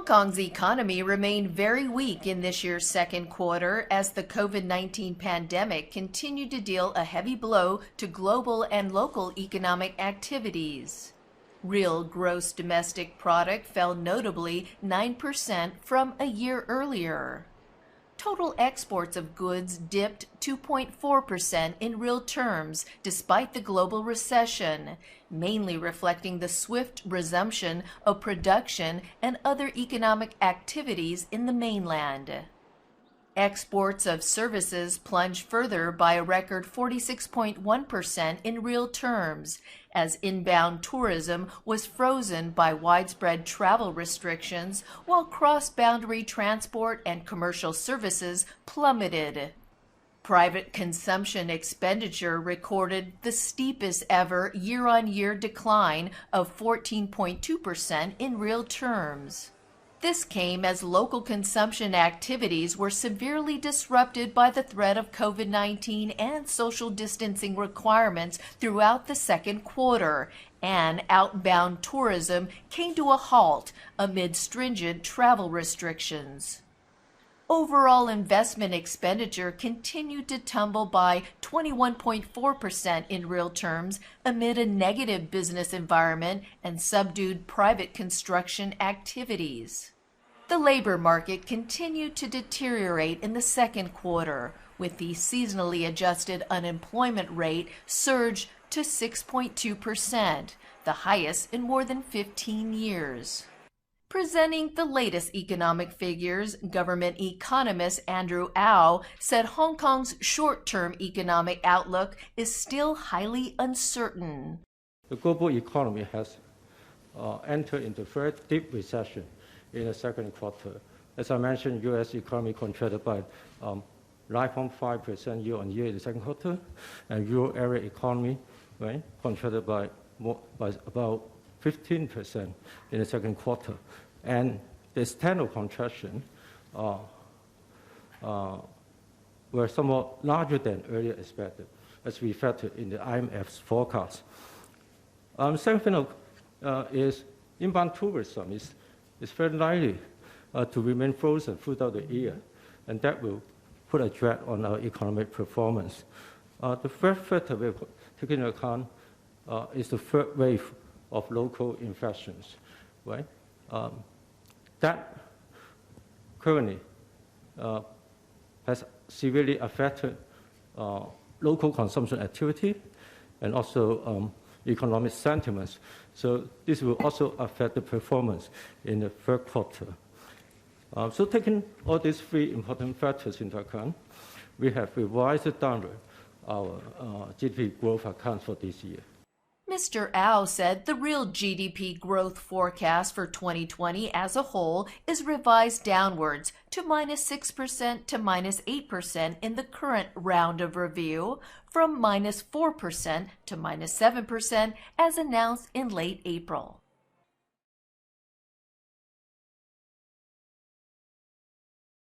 Hong Kong's economy remained very weak in this year's second quarter as the COVID-19 pandemic continued to deal a heavy blow to global and local economic activities. Real gross domestic product fell notably 9% from a year earlier. Total exports of goods dipped 2.4% in real terms despite the global recession, mainly reflecting the swift resumption of production and other economic activities in the mainland. Exports of services plunged further by a record 46.1% in real terms, as inbound tourism was frozen by widespread travel restrictions, while cross-boundary transport and commercial services plummeted. Private consumption expenditure recorded the steepest ever year-on-year decline of 14.2% in real terms. This came as local consumption activities were severely disrupted by the threat of COVID-19 and social distancing requirements throughout the second quarter, and outbound tourism came to a halt amid stringent travel restrictions. Overall investment expenditure continued to tumble by 21.4% in real terms amid a negative business environment and subdued private construction activities. The labor market continued to deteriorate in the second quarter, with the seasonally adjusted unemployment rate surged to 6.2%, the highest in more than 15 years. Presenting the latest economic figures, government economist Andrew Au said Hong Kong's short-term economic outlook is still highly uncertain. The global economy has entered into very deep recession in the second quarter. As I mentioned, U.S. economy contracted by 9.5% year-on-year in the second quarter, and Euro area economy contracted by about 15% in the second quarter. And the extent of contraction were somewhat larger than earlier expected, as reflected in the IMF's forecast. Second thing is inbound tourism is very likely to remain frozen throughout the year, and that will put a drag on our economic performance. The third factor we're taking into account is the third wave of local infections, right? That currently has severely affected local consumption activity and also economic sentiments. So this will also affect the performance in the third quarter. So taking all these three important factors into account, we have revised downward our GDP growth account for this year. Mr. Au said the real GDP growth forecast for 2020 as a whole is revised downwards to -6% to -8% in the current round of review, from -4% to -7% as announced in late April.